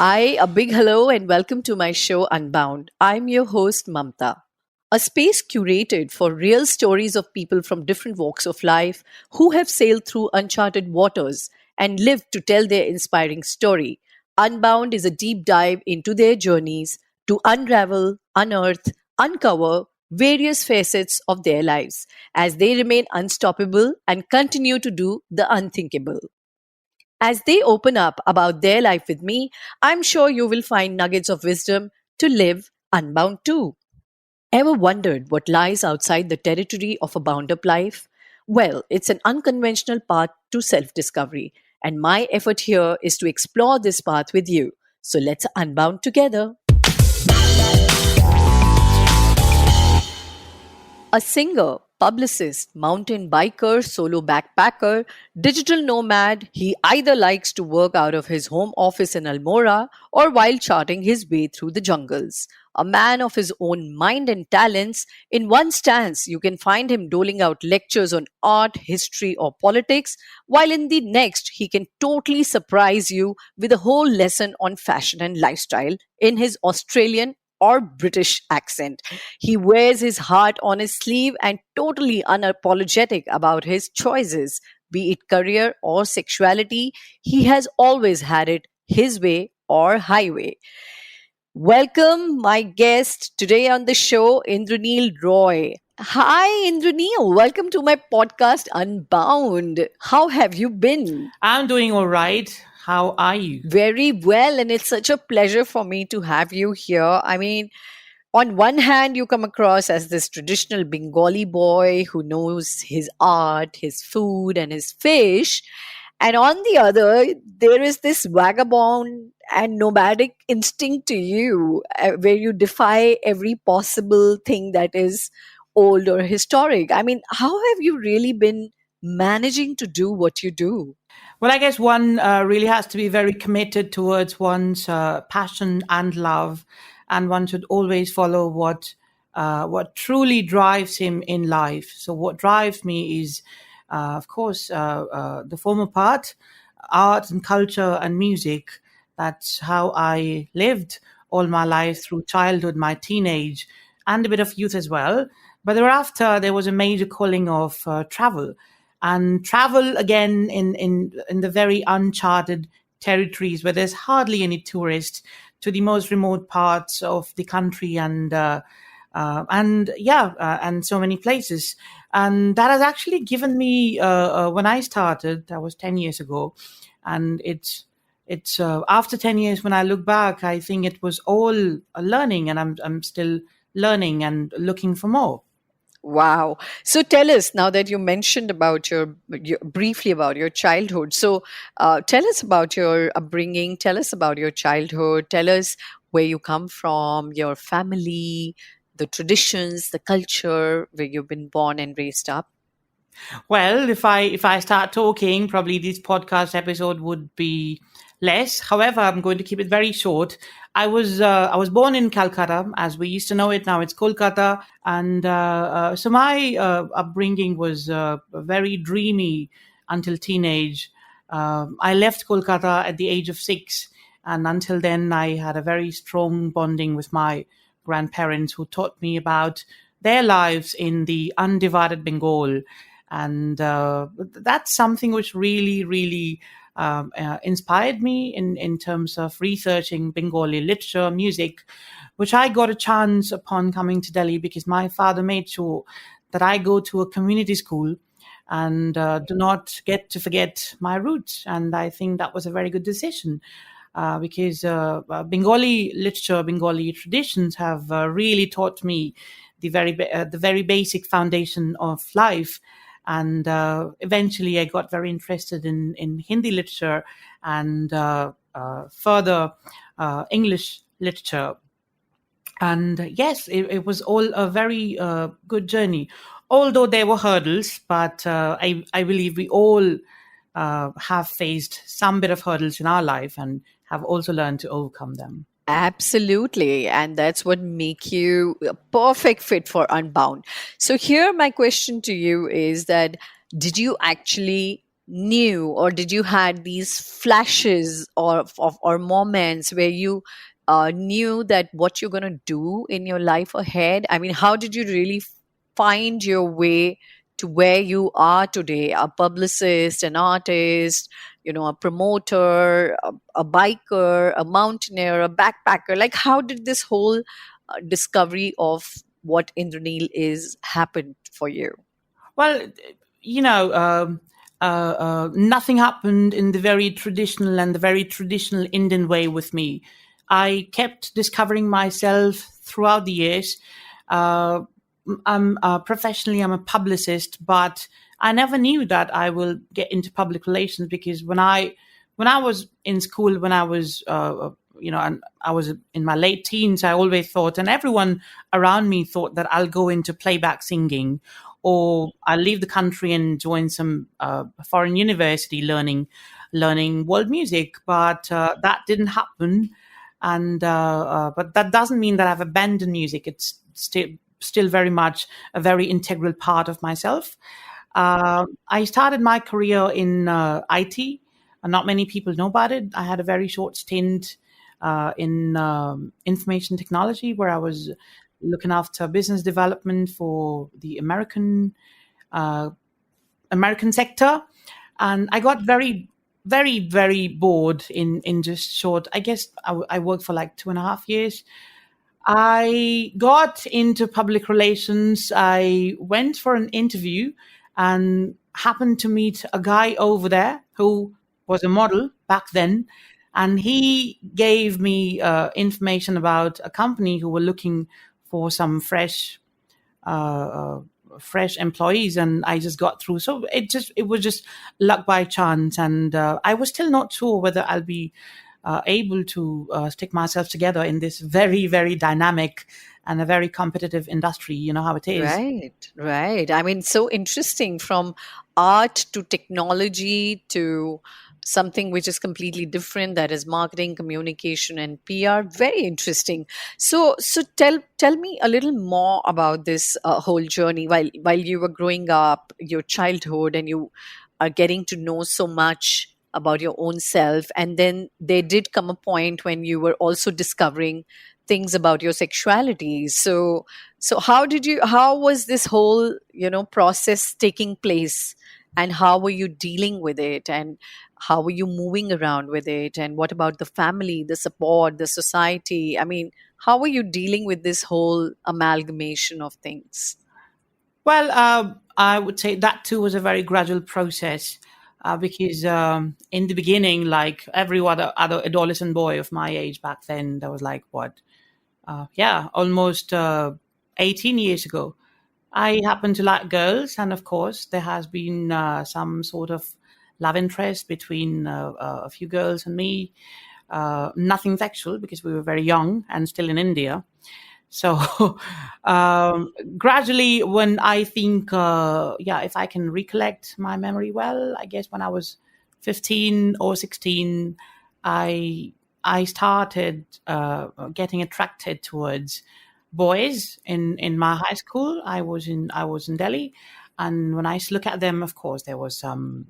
Hi, a big hello and welcome to my show Unbound. I'm your host Mamta, a space curated for real stories of people from different walks of life who have sailed through uncharted waters and lived to tell their inspiring story. Unbound is a deep dive into their journeys to unravel, unearth, uncover various facets of their lives as they remain unstoppable and continue to do the unthinkable. As they open up about their life with me, I'm sure you will find nuggets of wisdom to live unbound too. Ever wondered what lies outside the territory of a bound up life? Well, it's an unconventional path to self discovery, and my effort here is to explore this path with you. So let's unbound together. A singer, publicist, mountain biker, solo backpacker, digital nomad, he either likes to work out of his home office in Almora or while charting his way through the jungles. A man of his own mind and talents, in one stance you can find him doling out lectures on art, history, or politics, while in the next he can totally surprise you with a whole lesson on fashion and lifestyle in his Australian or British accent. He wears his heart on his sleeve and totally unapologetic about his choices, be it career or sexuality. He has always had it his way or highway. Welcome, my guest today on the show, Indranil Roy. Hi, Indranil. Welcome to my podcast, Unbound. How have you been? I'm doing all right. How are you? Very well, and it's such a pleasure for me to have you here. I mean, on one hand, you come across as this traditional Bengali boy who knows his art, his food, and his fish. And on the other, there is this vagabond and nomadic instinct to you, where you defy every possible thing that is old or historic. I mean, how have you really been managing to do what you do? Well, I guess one really has to be very committed towards one's passion and love, and one should always follow what truly drives him in life. So, what drives me is, of course, the former part, art and culture and music. That's how I lived all my life through childhood, my teenage, and a bit of youth as well. But thereafter, there was a major calling of travel. And travel again in the very uncharted territories where there's hardly any tourists, to the most remote parts of the country and so many places. And that has actually given me when I started, that was 10 years ago, and it's after 10 years when I look back, I think it was all a learning, and I'm still learning and looking for more. Wow. So tell us, now that you mentioned about your briefly about your childhood. So tell us about your upbringing. Tell us about your childhood. Tell us where you come from, your family, the traditions, the culture where you've been born and raised up. Well, if I start talking, probably this podcast episode would be less. However, I'm going to keep it very short. I was born in Calcutta, as we used to know it. Now it's Kolkata, and so my upbringing was very dreamy until teenage. I left Kolkata at the age of 6, and until then, I had a very strong bonding with my grandparents, who taught me about their lives in the undivided Bengal. And that's something which really, really inspired me in terms of researching Bengali literature, music, which I got a chance upon coming to Delhi because my father made sure that I go to a community school and do not get to forget my roots. And I think that was a very good decision. Because Bengali literature, Bengali traditions have really taught me the very basic foundation of life. And eventually I got very interested in Hindi literature and further English literature. And yes, it was all a very good journey, although there were hurdles, but I believe we all have faced some bit of hurdles in our life and have also learned to overcome them. Absolutely. And that's what make you a perfect fit for Unbound. So here my question to you is that did you actually knew, or did you had these flashes or moments where you knew that what you're going to do in your life ahead? I mean, how did you really find your way to where you are today, a publicist, an artist, a promoter, a biker, a mountaineer, a backpacker? Like, how did this whole discovery of what Indranil is happened for you? Well, you know, nothing happened in the very traditional Indian way with me. I kept discovering myself throughout the years. Uh, Professionally, I'm a publicist, but I never knew that I will get into public relations, because when I was in school, when I was and I was in my late teens, I always thought, and everyone around me thought, that I'll go into playback singing, or I'll leave the country and join some foreign university learning world music. But that didn't happen, and but that doesn't mean that I've abandoned music. It's still very much a very integral part of myself. I started my career in IT. Not many people know about it. I had a very short stint in information technology, where I was looking after business development for the American sector, and I got very, very, very bored in just short. I guess I worked for like 2.5 years. I got into public relations. I went for an interview and happened to meet a guy over there who was a model back then. And he gave me information about a company who were looking for some fresh employees, and I just got through. So it was just luck by chance, and I was still not sure whether I'll be able to stick myself together in this very, very dynamic and a very competitive industry. You know how it is. Right, right. I mean, so interesting, from art to technology to something which is completely different, that is marketing, communication, and PR. Very interesting. So tell me a little more about this whole journey while you were growing up, your childhood, and you are getting to know so much about your own self, and then there did come a point when you were also discovering things about your sexuality. So how was this whole process taking place, and how were you dealing with it, and how were you moving around with it, and what about the family, the support, the society? I mean, how were you dealing with this whole amalgamation of things? Well, I would say that too was a very gradual process, because in the beginning, like every other adolescent boy of my age back then, that was like almost 18 years ago, I happen to like girls, and of course, there has been some sort of love interest between a few girls and me. Nothing sexual, because we were very young and still in India. So gradually, when I think, if I can recollect my memory well, I guess when I was 15 or 16, I started getting attracted towards boys in my high school. I was in Delhi, and when I used to look at them, of course, there was some,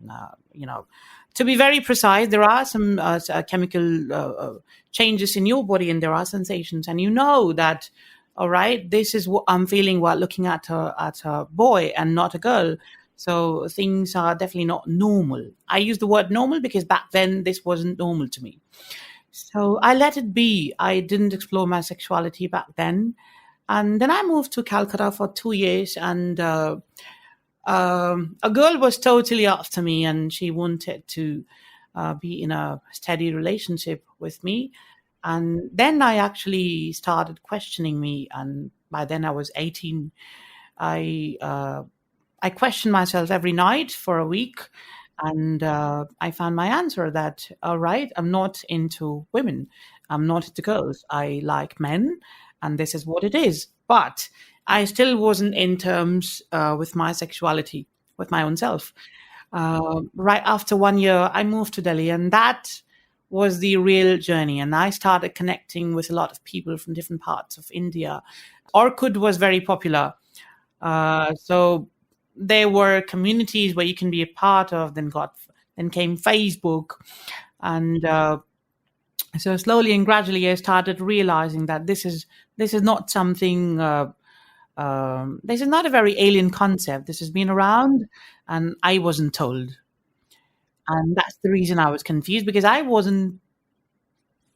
to be very precise, there are some chemical changes in your body, and there are sensations, and you know that, all right, this is what I'm feeling while looking at a boy and not a girl. So things are definitely not normal. I use the word normal because back then this wasn't normal to me. So I let it be. I didn't explore my sexuality back then. And then I moved to Calcutta for 2 years, and a girl was totally after me, and she wanted to be in a steady relationship with me. And then I actually started questioning me, and by then I was 18. I questioned myself every night for a week, and I found my answer that, all right, I'm not into women. I'm not into girls. I like men, and this is what it is. But I still wasn't in terms with my sexuality, with my own self. Right after 1 year, I moved to Delhi, and that was the real journey. And I started connecting with a lot of people from different parts of India. Orkut was very popular. So there were communities where you can be a part of, then got then came Facebook, and so slowly and gradually I started realizing that this is not something. This is not a very alien concept. This has been around, and I wasn't told, and that's the reason I was confused, because I wasn't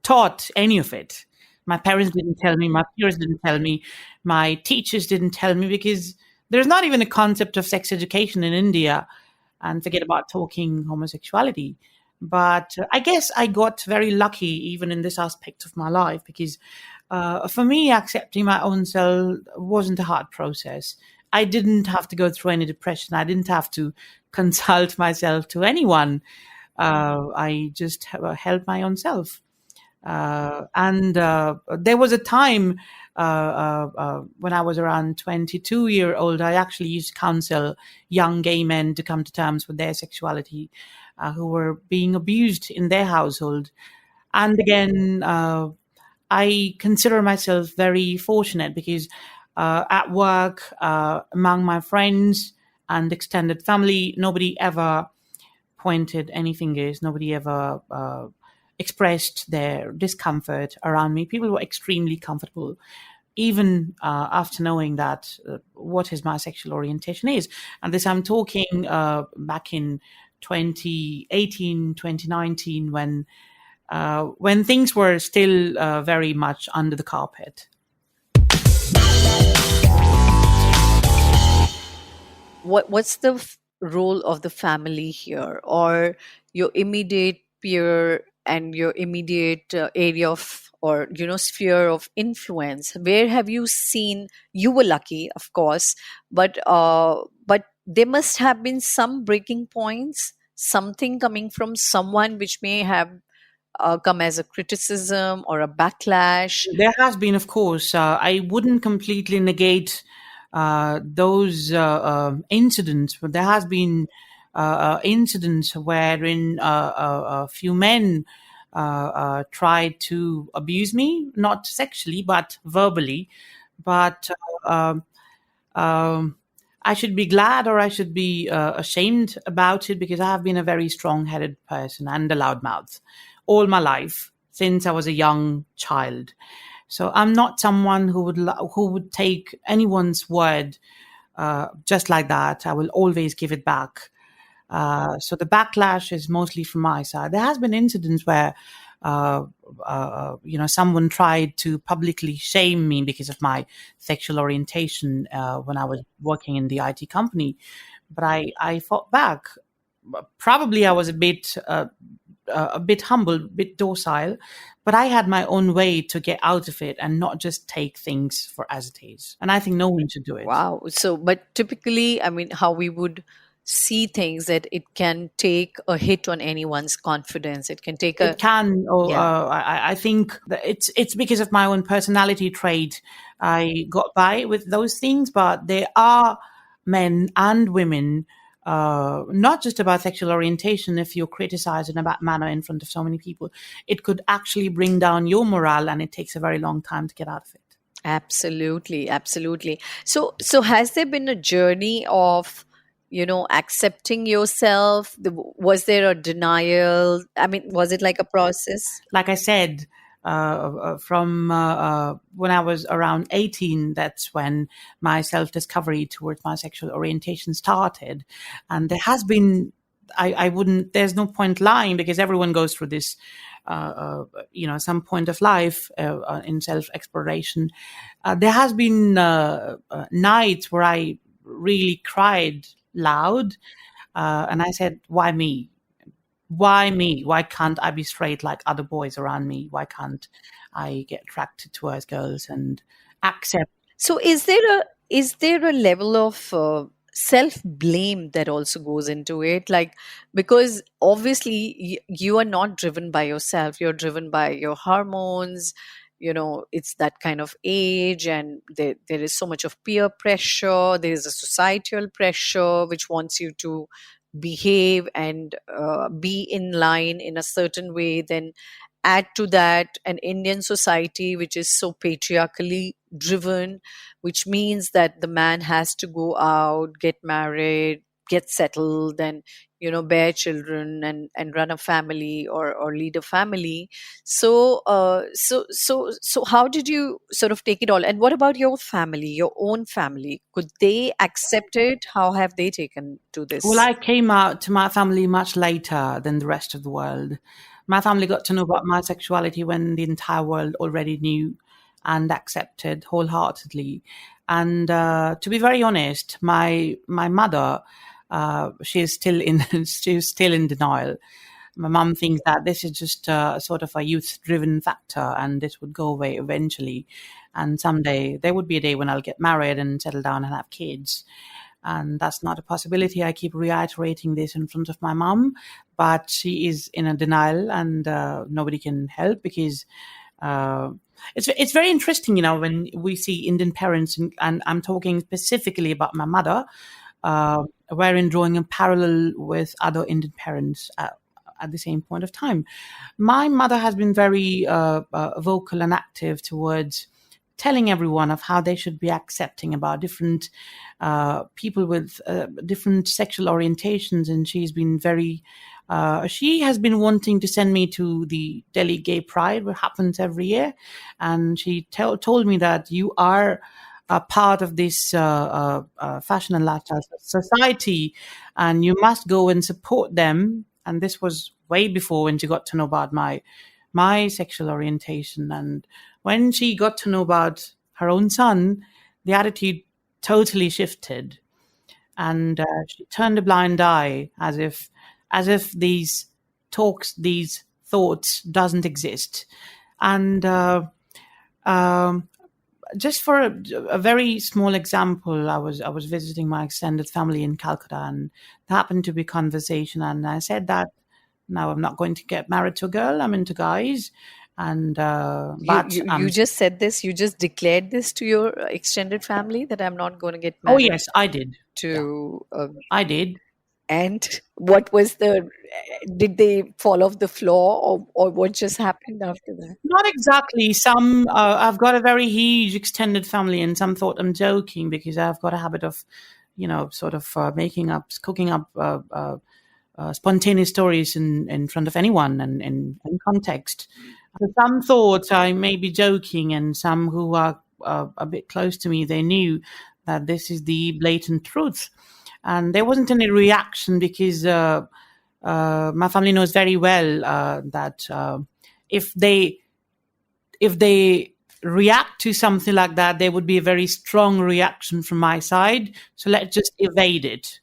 taught any of it. My parents didn't tell me, my peers didn't tell me, my teachers didn't tell me, because there's not even a concept of sex education in India, and forget about talking homosexuality. But I guess I got very lucky even in this aspect of my life, because for me, accepting my own self wasn't a hard process. I didn't have to go through any depression. I didn't have to consult myself to anyone. I just helped my own self. And there was a time when I was around 22-year old, I actually used to counsel young gay men to come to terms with their sexuality, who were being abused in their household. And again, I consider myself very fortunate, because at work, among my friends and extended family, nobody ever pointed any fingers. Nobody ever expressed their discomfort around me. People were extremely comfortable, even after knowing that what is my sexual orientation is. And this I'm talking back in 2018, 2019, when things were still very much under the carpet. What's the role of the family here, or your immediate peer and your immediate area of, or sphere of influence? Where have you seen, you were lucky, of course, but there must have been some breaking points, something coming from someone which may have come as a criticism or a backlash. There has been, of course. I wouldn't completely negate those incidents, but there has been incidents wherein a few men tried to abuse me, not sexually, but verbally. But I should be glad, or I should be ashamed about it, because I have been a very strong-headed person and a loudmouth all my life, since I was a young child. So I'm not someone who would take anyone's word just like that. I will always give it back. So the backlash is mostly from my side. There has been incidents where someone tried to publicly shame me because of my sexual orientation when I was working in the IT company, but I fought back. Probably I was a bit humble, a bit docile, but I had my own way to get out of it and not just take things for as it is. And I think no one should do it. Wow. So, but typically, I mean, how we would see things, that it can take a hit on anyone's confidence. It can take It can, or Yeah. I think that it's because of my own personality trait. I got by with those things, but there are men and women, not just about sexual orientation. If you criticize in a bad manner in front of so many people, it could actually bring down your morale, and it takes a very long time to get out of it. Absolutely, absolutely. So has there been a journey of, accepting yourself? Was there a denial? I mean, was it like a process? Like I said, from when I was around 18, that's when my self-discovery towards my sexual orientation started. And there has been, I wouldn't, there's no point lying, because everyone goes through this, some point of life in self-exploration. There has been nights where I really cried loud, and I said, why me? Why me? Why can't I be straight like other boys around me? Why can't I get attracted towards girls and accept? So is there a level of self blame that also goes into it? Like, because obviously you are not driven by yourself, you're driven by your hormones. It's that kind of age, and there is so much of peer pressure. There is a societal pressure which wants you to behave and be in line in a certain way. Then add to that an Indian society which is so patriarchally driven, which means that the man has to go out, get married, get settled, and bear children and run a family or lead a family. So how did you sort of take it all? And what about your family, your own family? Could they accept it? How have they taken to Well, this? I came out to my family much later than the rest of the world. My family got to know about my sexuality when the entire world already knew and accepted wholeheartedly. And to be very honest, my mother, she's still in she's still in denial. My mum thinks that this is just sort of a youth-driven factor, and this would go away eventually. And someday there would be a day when I'll get married and settle down and have kids. And that's not a possibility. I keep reiterating this in front of my mum, but she is in a denial, and nobody can help because it's very interesting, when we see Indian parents, and I'm talking specifically about my mother, wherein drawing a parallel with other Indian parents at the same point of time. My mother has been very vocal and active towards telling everyone of how they should be accepting about different people with different sexual orientations, and she has been wanting to send me to the Delhi Gay Pride, which happens every year, and she told me that you are a part of this fashion and lifestyle society, and you must go and support them. And this was way before when she got to know about my sexual orientation. And when she got to know about her own son, the attitude totally shifted, and she turned a blind eye, as if these talks, these thoughts, doesn't exist. And just for a very small example, I was visiting my extended family in Calcutta, and there happened to be conversation, and I said that now I'm not going to get married to a girl. I'm into guys, and You just said this. You just declared this to your extended family that I'm not going to get oh married yes, I did. to. I did. And what was did they fall off the floor, or what just happened after that? Not exactly. Some I've got a very huge extended family, and some thought I'm joking because I've got a habit of, sort of cooking up spontaneous stories in front of anyone and in context. So some thought I may be joking, and some who are a bit close to me, they knew that this is the blatant truth. And there wasn't any reaction because my family knows very well that if they react to something like that, there would be a very strong reaction from my side. So let's just evade it.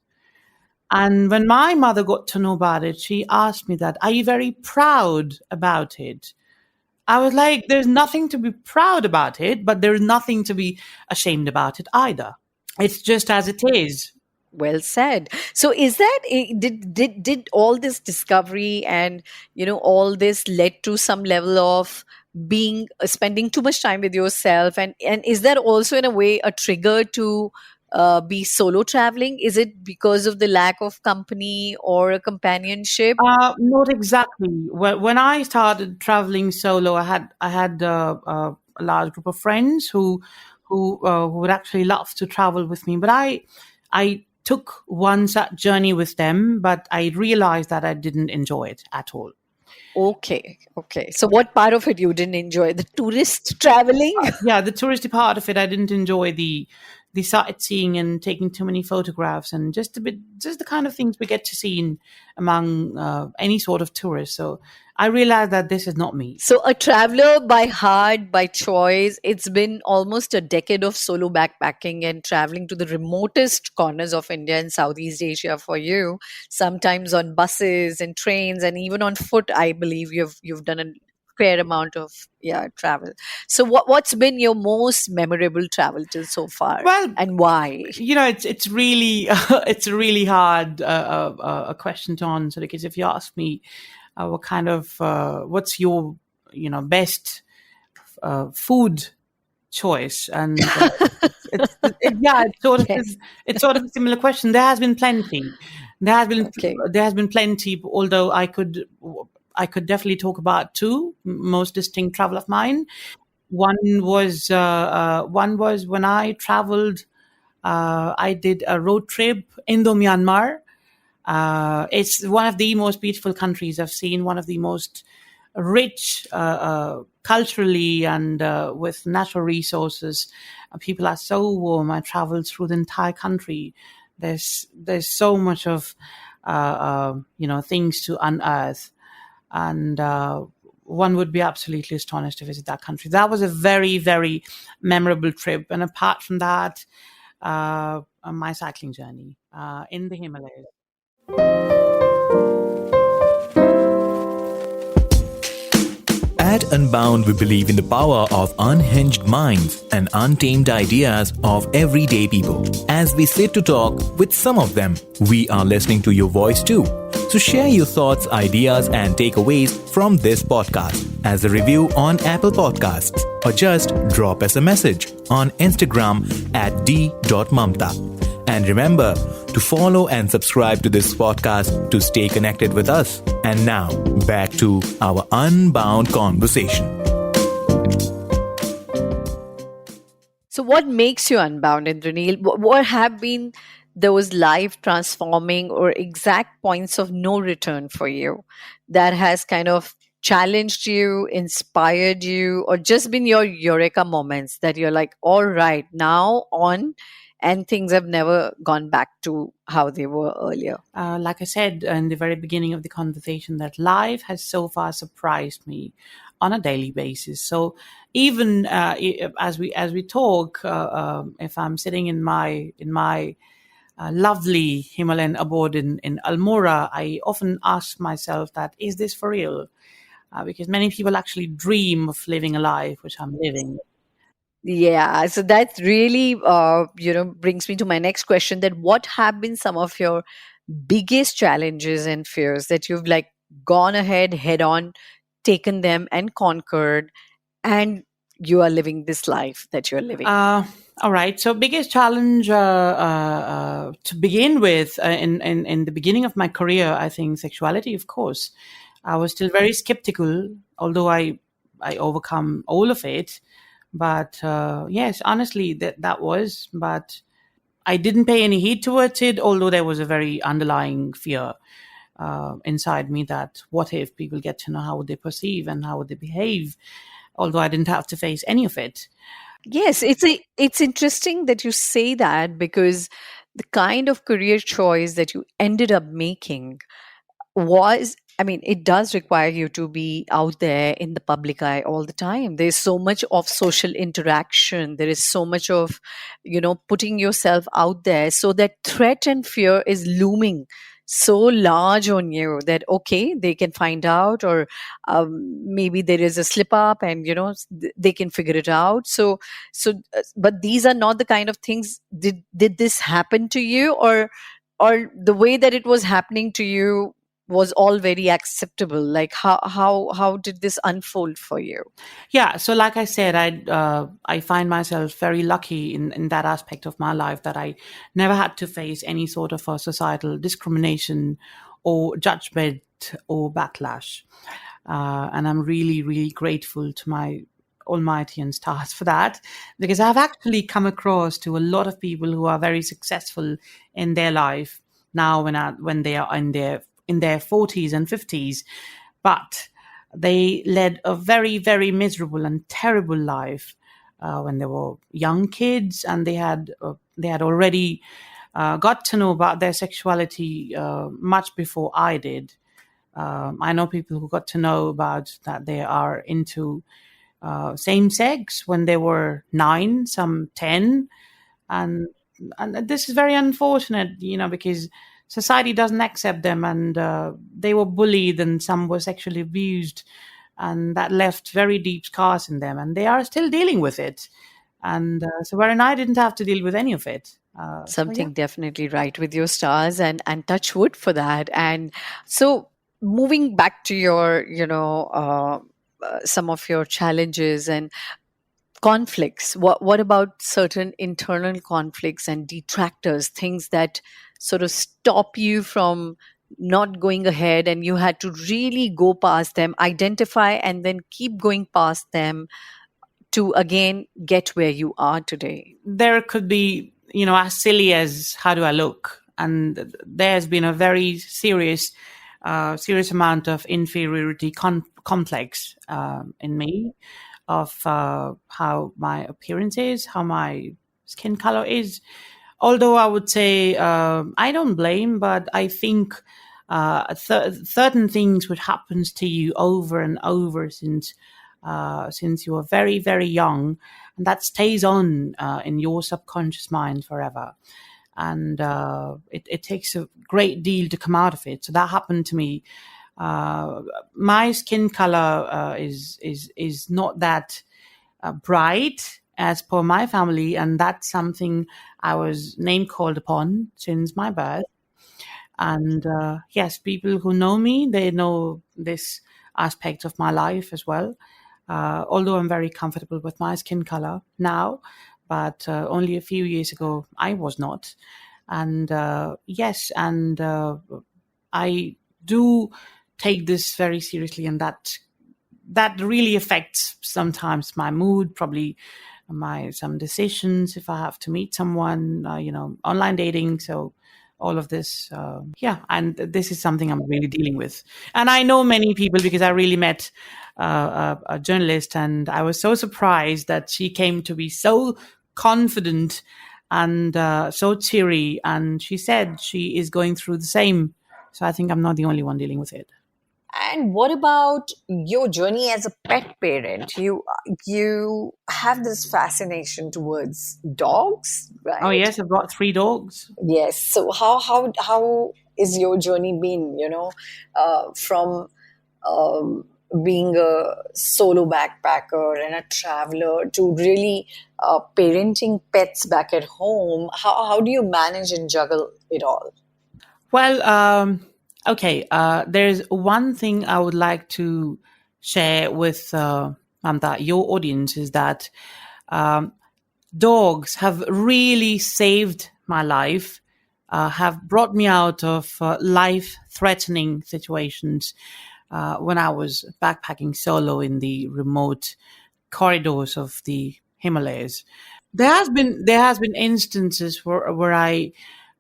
And when my mother got to know about it, she asked me that, are you very proud about it? I was like, there's nothing to be proud about it, but there's nothing to be ashamed about it either. It's just as it is. Well said. So is that did all this discovery and all this led to some level of being spending too much time with yourself, and is that also in a way a trigger to be solo traveling? Is it because of the lack of company or a companionship? Not exactly. When I started traveling solo, I had a large group of friends who would actually love to travel with me, but I took one such journey with them, but I realized that I didn't enjoy it at all. Okay. So what part of it you didn't enjoy? The tourist traveling? Yeah, the touristy part of it, I didn't enjoy the sightseeing and taking too many photographs and just the kind of things we get to see among any sort of tourist. So I realized that this is not me. So a traveler by heart, by choice. It's been almost a decade of solo backpacking and traveling to the remotest corners of India and Southeast Asia for you, sometimes on buses and trains and even on foot. I believe you've done a fair amount of travel. So what's been your most memorable travel till so far? Well, and why? It's really it's a really hard a question to answer, because if you ask me what kind of what's your best food choice, and it's sort of Yes. it's sort of a similar question. There has been plenty. Okay. There has been plenty. Although I could definitely talk about two most distinct travel of mine. One was when I traveled. I did a road trip Indo-Myanmar, It's one of the most beautiful countries I've seen, one of the most rich culturally and with natural resources. People are so warm. I traveled through the entire country. There's so much of things to unearth, and one would be absolutely astonished to visit that country. That was a very, very memorable trip. And apart from that, my cycling journey in the Himalayas. At UnBound, we believe in the power of unhinged minds and untamed ideas of everyday people. As we sit to talk with some of them, we are listening to your voice too. So share your thoughts, ideas, and takeaways from this podcast as a review on Apple Podcasts, or just drop us a message on Instagram at d.mamta. And remember to follow and subscribe to this podcast to stay connected with us. And now, back to our UnBound conversation. So what makes you unbound, Indranil? What have been those life transforming or exact points of no return for you that has kind of challenged you, inspired you, or just been your eureka moments that you're like, all right, now on, and things have never gone back to how they were earlier? Like I said in the very beginning of the conversation, that life has so far surprised me on a daily basis. So even as we talk, if I'm sitting in my lovely Himalayan abode in Almora, I often ask myself that, is this for real? Because many people actually dream of living a life which I'm living. Yeah, so that really, brings me to my next question, that what have been some of your biggest challenges and fears that you've like gone ahead, head on, taken them and conquered, and you are living this life that you're living? All right. So biggest challenge to begin with in the beginning of my career, I think sexuality, of course. I was still very skeptical, although I overcome all of it. But yes, honestly, that was. But I didn't pay any heed towards it, although there was a very underlying fear inside me that what if people get to know how would they perceive and how would they behave, although I didn't have to face any of it. Yes, it's interesting that you say that, because the kind of career choice that you ended up making was, I mean, it does require you to be out there in the public eye all the time. There's so much of social interaction. There is so much of, putting yourself out there. So that threat and fear is looming so large on you that, okay, they can find out, or maybe there is a slip up and, they can figure it out. But these are not the kind of things. Did this happen to you, or the way that it was happening to you was all very acceptable? Like how did this unfold for you? Yeah, so like I said, I find myself very lucky in that aspect of my life, that I never had to face any sort of a societal discrimination or judgment or backlash, and I'm really, really grateful to my Almighty and stars for that, because I've actually come across to a lot of people who are very successful in their life now when they are in their 40s and 50s, but they led a very, very miserable and terrible life when they were young kids, and they had already got to know about their sexuality much before I did. I know people who got to know about that they are into same sex when they were 9, some 10, and this is very unfortunate, because society doesn't accept them, and they were bullied, and some were sexually abused, and that left very deep scars in them, and they are still dealing with it. And so wherein I didn't have to deal with any of it. Something definitely right with your stars, and touch wood for that. And so moving back to your, some of your challenges and conflicts, what about certain internal conflicts and detractors, things that sort of stop you from not going ahead, and you had to really go past them, identify, and then keep going past them to again get where you are today? There could be, as silly as how do I look? and there's been a very serious amount of inferiority complex in me, of how my appearance is, how my skin color is. Although I would say I don't blame, but I think certain things would happen to you over and over since you were very, very young, and that stays on in your subconscious mind forever. And it takes a great deal to come out of it. So that happened to me. My skin color is not that bright as per my family, and that's something I was name called upon since my birth. And yes, people who know me, they know this aspect of my life as well. Although I'm very comfortable with my skin color now, but only a few years ago I was not. And yes, and I do take this very seriously, and that really affects sometimes my mood, probably some decisions if I have to meet someone, online dating. So all of this, and this is something I'm really dealing with. And I know many people because I really met a journalist, and I was so surprised that she came to be so confident and so cheery, and she said she is going through the same. So I think I'm not the only one dealing with it. And what about your journey as a pet parent? You have this fascination towards dogs, right? Oh yes, I've got 3 dogs. Yes. So how is your journey been? From being a solo backpacker and a traveler to really parenting pets back at home. How do you manage and juggle it all? Well, okay. There's one thing I would like to share with Mamtaa, your audience, is that dogs have really saved my life, have brought me out of life-threatening situations when I was backpacking solo in the remote corridors of the Himalayas. There has been instances where I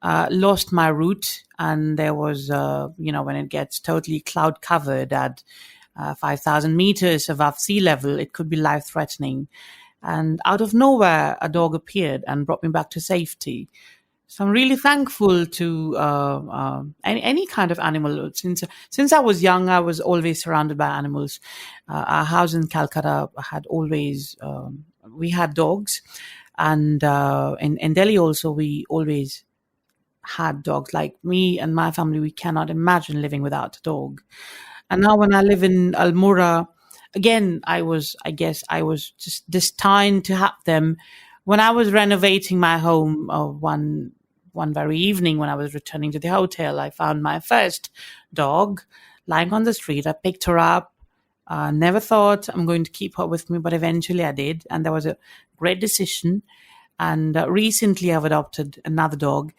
lost my route, and there was, when it gets totally cloud covered at 5,000 meters above sea level, it could be life threatening. And out of nowhere, a dog appeared and brought me back to safety. So I'm really thankful to any kind of animal. Since I was young, I was always surrounded by animals. Our house in Calcutta had always, we had dogs. And in Delhi also, we always had dogs. Like me and my family, we cannot imagine living without a dog. And now when I live in Almora, again, I was just destined to have them. When I was renovating my home, one very evening when I was returning to the hotel, I found my first dog lying on the street. I picked her up. Never thought I'm going to keep her with me, but eventually I did. And that was a great decision. And recently I've adopted another dog.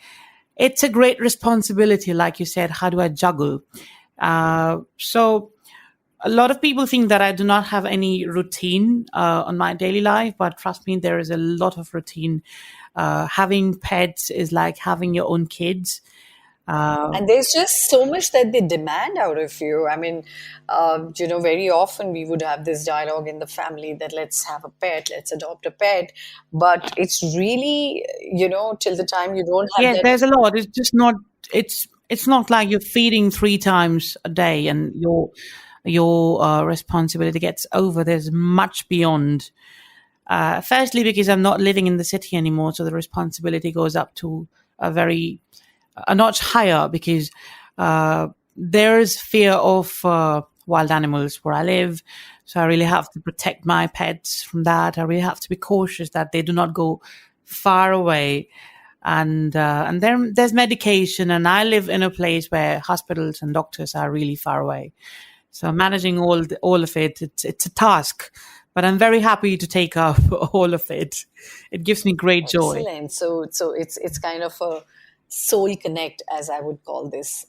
It's a great responsibility. Like you said, how do I juggle? So a lot of people think that I do not have any routine on my daily life, but trust me, there is a lot of routine. Having pets is like having your own kids. And there's just so much that they demand out of you. I mean, very often we would have this dialogue in the family that let's have a pet, let's adopt a pet. But it's really, till the time you don't have that. There's a lot. It's just not, it's not like you're feeding 3 times a day and your responsibility gets over. There's much beyond. Firstly, because I'm not living in the city anymore, so the responsibility goes up to a notch higher, because there is fear of wild animals where I live. So I really have to protect my pets from that. I really have to be cautious that they do not go far away. And there's medication, and I live in a place where hospitals and doctors are really far away. So managing all of it, it's a task. But I'm very happy to take up all of it. It gives me great joy. Excellent. So it's kind of a soul connect, as I would call this.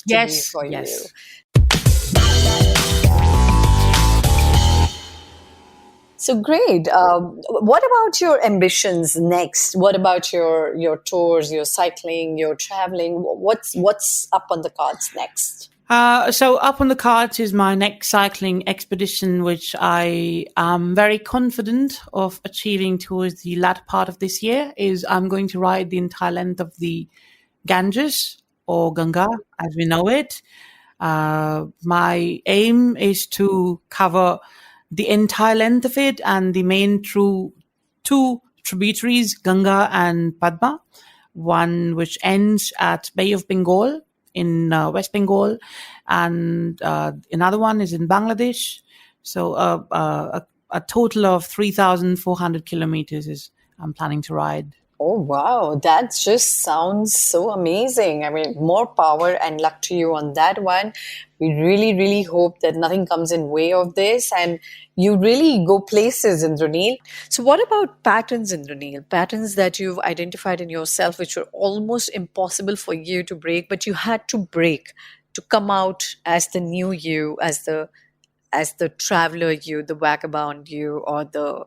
Yes. For yes. you. So great. What about your ambitions next? What about your tours, your cycling, your traveling? What's up on the cards next? So up on the cards is my next cycling expedition, which I am very confident of achieving towards the latter part of this year. Is I'm going to ride the entire length of the Ganges, or Ganga as we know it. My aim is to cover the entire length of it and the main two tributaries, Ganga and Padma, one which ends at Bay of Bengal in West Bengal, and another one is in Bangladesh. So a total of 3,400 kilometers is I'm planning to ride. Oh, wow. That just sounds so amazing. I mean, more power and luck to you on that one. We really, really hope that nothing comes in way of this and you really go places, Indranil. So what about patterns, Indranil? Patterns that you've identified in yourself, which were almost impossible for you to break, but you had to break to come out as the new you, as the traveler you, the vagabond you, or the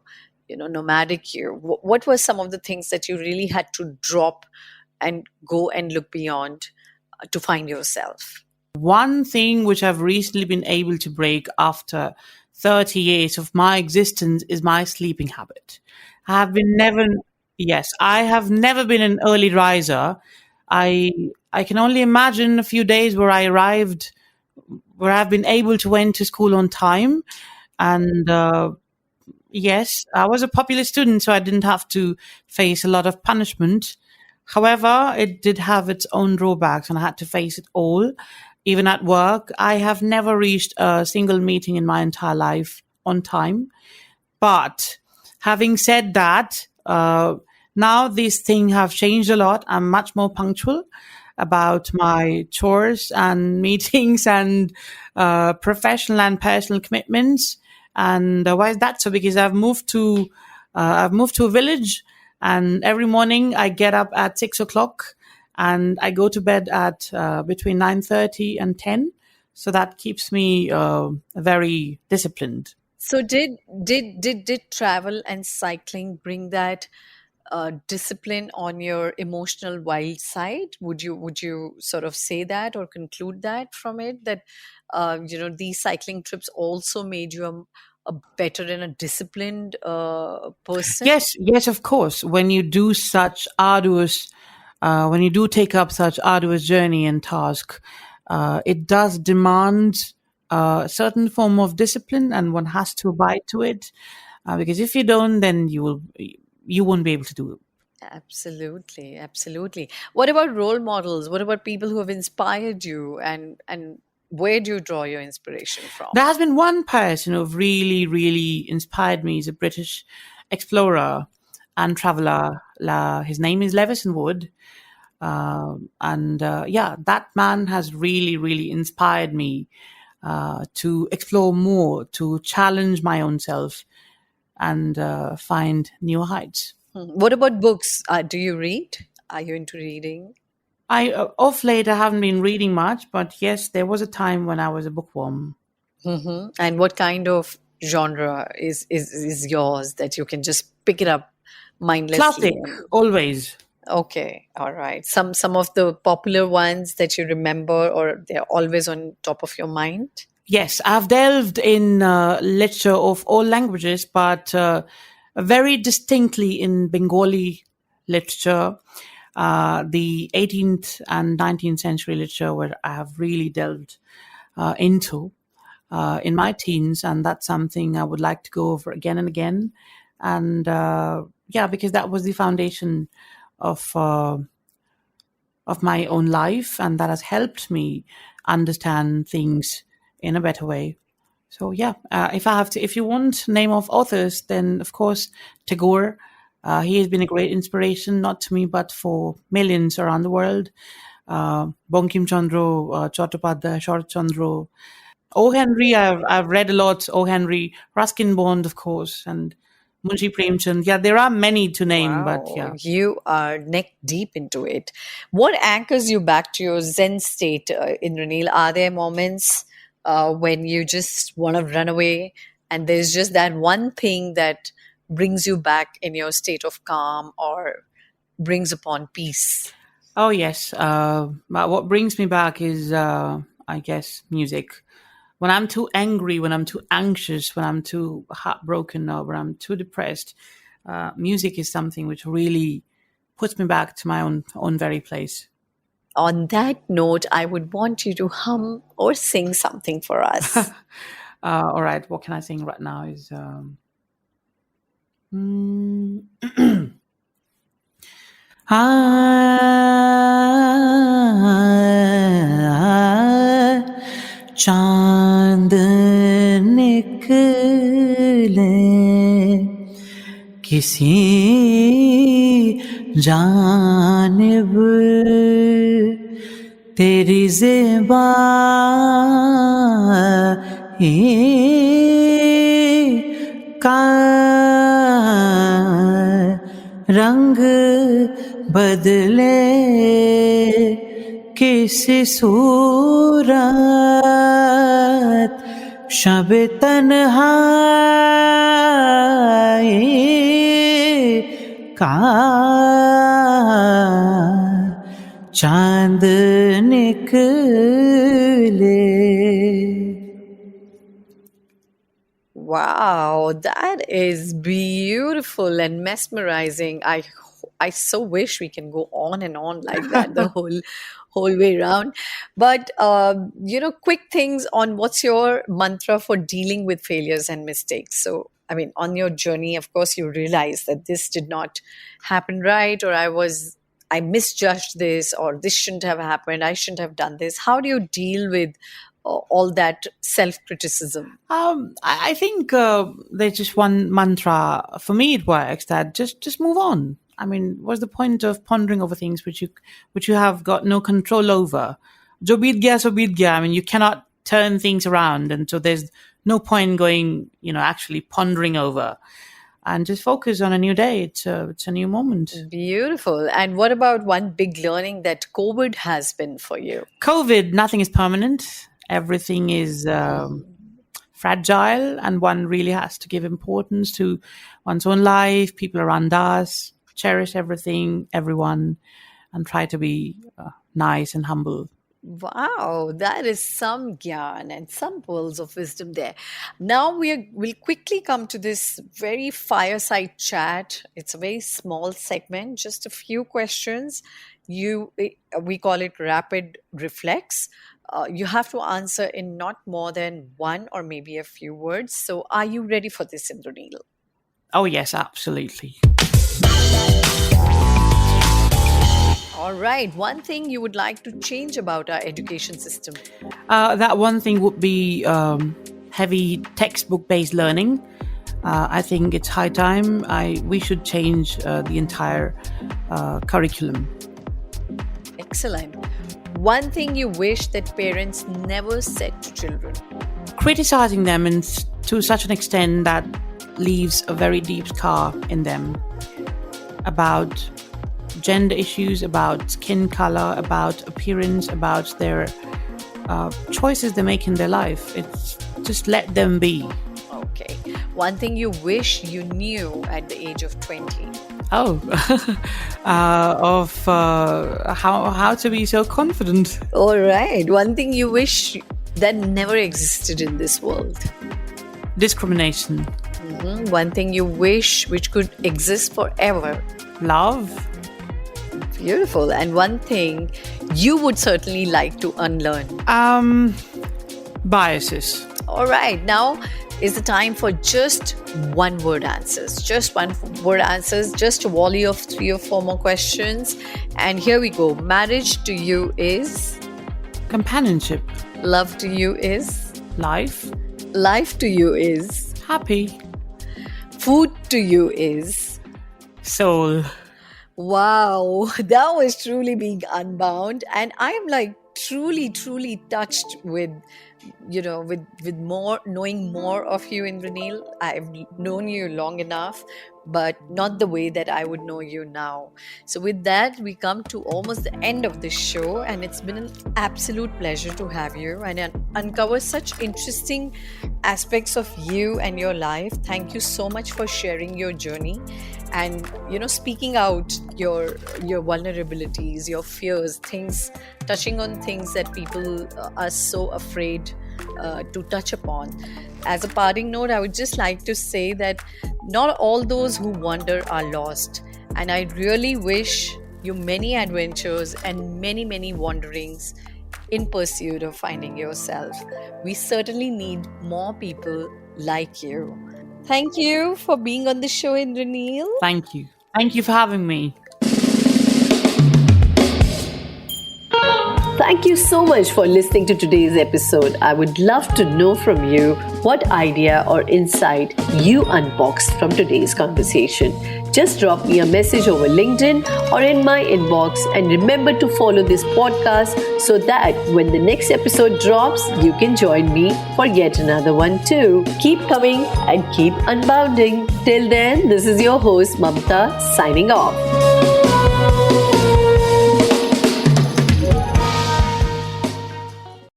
nomadic you. What were some of the things that you really had to drop and go and look beyond to find yourself? One thing which I've recently been able to break after 30 years of my existence is my sleeping habit. I have never been an early riser. I can only imagine a few days where I've been able to went to school on time. And yes, I was a popular student, so I didn't have to face a lot of punishment. However, it did have its own drawbacks and I had to face it all. Even at work, I have never reached a single meeting in my entire life on time. But having said that, now these things have changed a lot. I'm much more punctual about my chores and meetings and professional and personal commitments. And why is that so? Because I've moved to a village, and every morning I get up at 6 o'clock and I go to bed at between 9:30 and 10. So that keeps me very disciplined. So did travel and cycling bring that discipline on your emotional wild side? Would you sort of say that or conclude that from it, that these cycling trips also made you a better and a disciplined person? Yes, of course. When you do take up such arduous journey and task, it does demand a certain form of discipline, and one has to abide to it. Because if you don't, then you won't be able to do it. Absolutely, absolutely. What about role models? What about people who have inspired you, and where do you draw your inspiration from? There has been one person who really, really inspired me. He's a British explorer and traveler. His name is Lewison Wood. That man has really, really inspired me to explore more, to challenge my own self and find new heights. What about books? Do you read? Are you into reading? Of late, I haven't been reading much, but yes, there was a time when I was a bookworm. Mm-hmm. And what kind of genre is yours that you can just pick it up mindlessly? Classic, always. Okay, all right. Some of the popular ones that you remember, or they're always on top of your mind? Yes, I've delved in literature of all languages, but very distinctly in Bengali literature. The 18th and 19th century literature, where I have really delved into in my teens, and that's something I would like to go over again and again. And because that was the foundation of my own life, and that has helped me understand things in a better way. So if you want name of authors, then of course Tagore. He has been a great inspiration, not to me, but for millions around the world. Bankim Chandra, Chattopadhyay, Sharat Chandra, O. Henry. I've read a lot. O. Henry, Ruskin Bond, of course, and Munshi Premchand. Yeah, there are many to name, Wow, but yeah. You are neck deep into it. What anchors you back to your Zen state, Indranil? Are there moments when you just want to run away and there's just that one thing that brings you back in your state of calm or brings upon peace? Oh, yes. But what brings me back is, I guess, music. When I'm too angry, when I'm too anxious, when I'm too heartbroken, or when I'm too depressed, music is something which really puts me back to my own very place. On that note, I would want you to hum or sing something for us. All right, what can I sing right now is... चांद निकले किसी जानिब तेरी ज़िबानी का रंग बदले किसी सूरत शब तन्हाई का चांद निकले. Wow, that is beautiful and mesmerizing. I so wish we can go on and on like that the whole way around. But quick things on what's your mantra for dealing with failures and mistakes. So, I mean, on your journey, of course, you realize that this did not happen right, or I misjudged this, or this shouldn't have happened. I shouldn't have done this. How do you deal with all that self-criticism? I think there's just one mantra. For me, it works that just move on. I mean, what's the point of pondering over things which you have got no control over? Jo beet gaya, so beet gaya. I mean, you cannot turn things around, and so there's no point going, actually pondering over. And just focus on a new day. It's a new moment. Beautiful. And what about one big learning that COVID has been for you? COVID, nothing is permanent. Everything is fragile, and one really has to give importance to one's own life, people around us, cherish everything, everyone, and try to be nice and humble. Wow, that is some gyan and some pearls of wisdom there. Now we'll quickly come to this very fireside chat. It's a very small segment, just a few questions. We call it rapid reflex. You have to answer in not more than one or maybe a few words. So are you ready for this, Indranil? Oh, yes, absolutely. All right. One thing you would like to change about our education system? That one thing would be heavy textbook-based learning. I think it's high time. We should change the entire curriculum. Excellent. One thing you wish that parents never said to children? Criticizing them to such an extent that leaves a very deep scar in them about gender issues, about skin color, about appearance, about their choices they make in their life. It's just let them be. Okay. One thing you wish you knew at the age of 20? How to be so confident. All right. One thing you wish that never existed in this world? Discrimination. One thing you wish which could exist forever? Love. Beautiful. And one thing you would certainly like to unlearn? Biases. All right. Now is the time for just one word answers. Just one word answers. Just a volley of 3 or 4 more questions. And here we go. Marriage to you is? Companionship. Love to you is? Life. Life to you is? Happy. Food to you is? Soul. Wow, that was truly being unbound. And I am like truly touched with more knowing more of you, Indranil. I've known you long enough, but not the way that I would know you now. So, with that, we come to almost the end of this show, and it's been an absolute pleasure to have you and uncover such interesting aspects of you and your life. Thank you so much for sharing your journey and speaking out your vulnerabilities, your fears, things, touching on things that people are so afraid to touch upon. As a parting note, I would just like to say that not all those who wander are lost, and I really wish you many adventures and many wanderings in pursuit of finding yourself. We certainly need more people like you. Thank you for being on the show, Indranil. Thank you. Thank you for having me. Thank you so much for listening to today's episode. I would love to know from you what idea or insight you unboxed from today's conversation. Just drop me a message over LinkedIn or in my inbox, and remember to follow this podcast so that when the next episode drops, you can join me for yet another one too. Keep coming and keep unbounding. Till then, this is your host Mamtaa signing off.